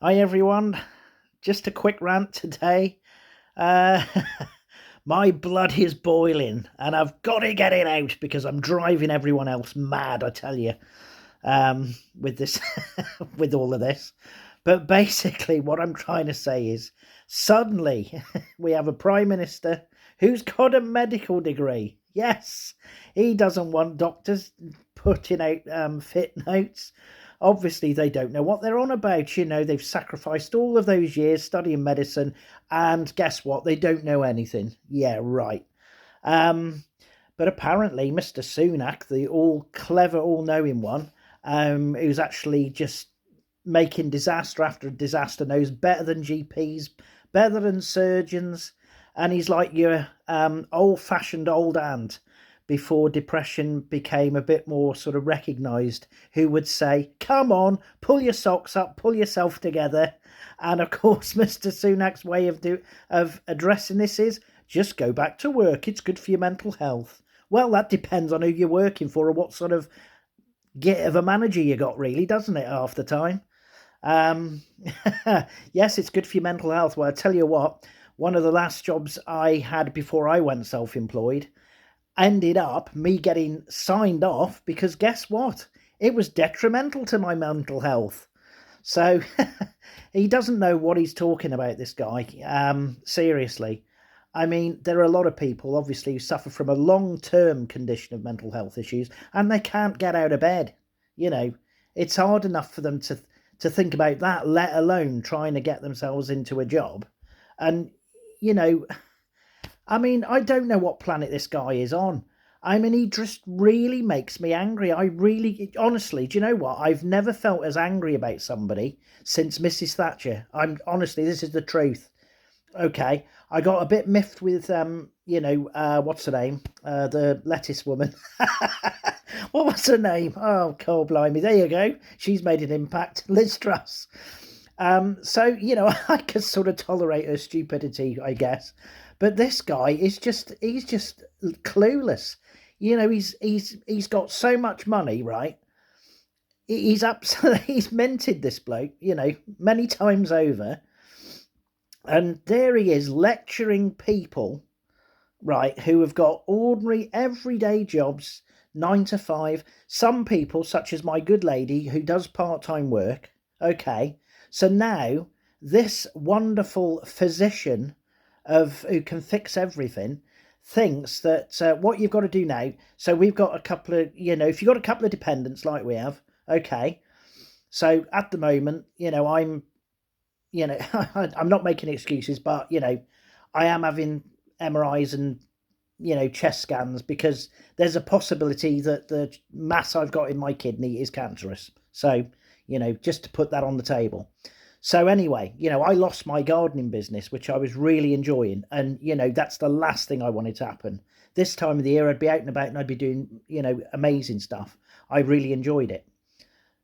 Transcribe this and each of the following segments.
Hi everyone, just a quick rant today. Uh, my blood is boiling and I've got to get it out because I'm driving everyone else mad, I tell you, with this, with all of this. But basically, what I'm trying to say is suddenly we have a prime minister who's got a medical degree. Yes, he doesn't want doctors putting out fit notes. Obviously, they don't know what they're on about. They've sacrificed all of those years studying medicine, and guess what? They don't know anything. Yeah, right. Um, but apparently, Mr. Sunak, the all clever, all knowing one, who's actually just making disaster after disaster, knows better than GPs, better than surgeons, and he's like your old-fashioned old aunt before depression became a bit more sort of recognised, who would say, "Come on, pull your socks up, pull yourself together." And of course, Mr. Sunak's way of addressing this is just go back to work. It's good for your mental health. Well, that depends on who you're working for or what sort of git of a manager you got, really, doesn't it? Half the time. Um, yes, it's good for your mental health. Well, I tell you what, one of the last jobs I had before I went self-employed ended up me getting signed off because guess what? It was detrimental to my mental health. So he doesn't know what he's talking about, this guy. Seriously. I mean, there are a lot of people, obviously, who suffer from a long-term condition of mental health issues and they can't get out of bed. You know, it's hard enough for them to think about that, let alone trying to get themselves into a job. And, you know, I mean, I don't know what planet this guy is on. I mean, he just really makes me angry. I really, honestly, do you know what? I've never felt as angry about somebody since Mrs. Thatcher. I'm honestly, this is the truth. Okay, I got a bit miffed with what's her name, the lettuce woman. What was her name? Oh, cold blimey, there you go, she's made an impact. Liz Truss. So I can sort of tolerate her stupidity, I guess, but this guy is he's just clueless. He's got so much money, right? He's absolutely he's minted this bloke, many times over. And there he is lecturing people, right, who have got ordinary, everyday jobs, 9 to 5. Some people, such as my good lady, who does part time work. Okay. So now this wonderful physician who can fix everything thinks that what you've got to do now. So we've got a couple of, if you've got a couple of dependents like we have, okay. So at the moment, I'm not making excuses, but I am having MRIs and chest scans because there's a possibility that the mass I've got in my kidney is cancerous. So just to put that on the table. So anyway, I lost my gardening business, which I was really enjoying, and that's the last thing I wanted to happen. This time of the year, I'd be out and about and I'd be doing amazing stuff. I really enjoyed it.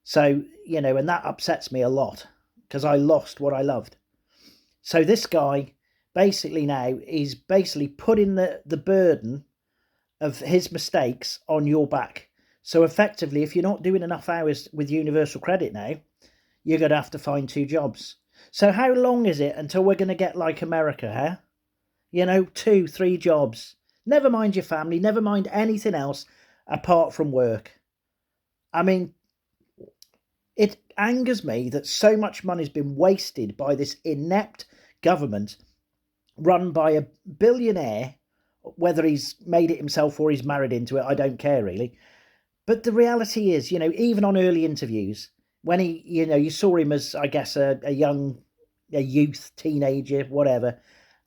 So and that upsets me a lot because I lost what I loved. So this guy basically now is basically putting the burden of his mistakes on your back. So effectively, if you're not doing enough hours with universal credit now, you're going to have to find 2 jobs. So how long is it until we're going to get like America, huh? 2, 3 jobs. Never mind your family, never mind anything else apart from work. I mean, it angers me that so much money's been wasted by this inept government run by a billionaire. Whether he's made it himself or he's married into it, I don't care really. But the reality is, even on early interviews, when he, you saw him as, I guess, a youth, teenager, whatever,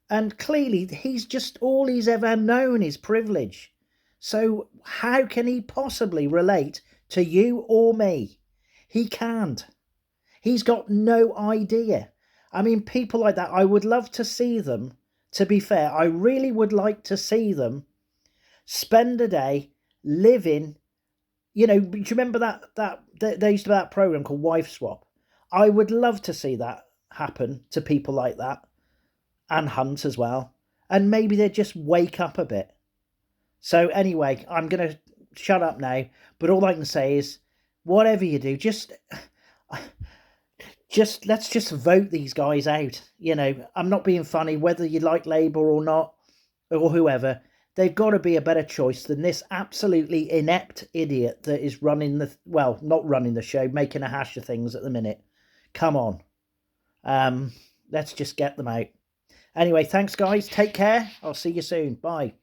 and clearly he's just all he's ever known is privilege. So how can he possibly relate to you or me? He can't. He's got no idea. I mean, people like that, I would love to see them. To be fair, I really would like to see them spend a day living. Do you remember that there used to be that program called Wife Swap? I would love to see that happen to people like that, and Hunt as well. And maybe they just wake up a bit. So anyway, I'm gonna shut up now. But all I can say is, whatever you do, let's just vote these guys out. You know, I'm not being funny, whether you like Labour or not, or whoever. They've got to be a better choice than this absolutely inept idiot that is running the, well, not running the show, making a hash of things at the minute. Come on. Let's just get them out. Anyway, thanks guys. Take care. I'll see you soon. Bye.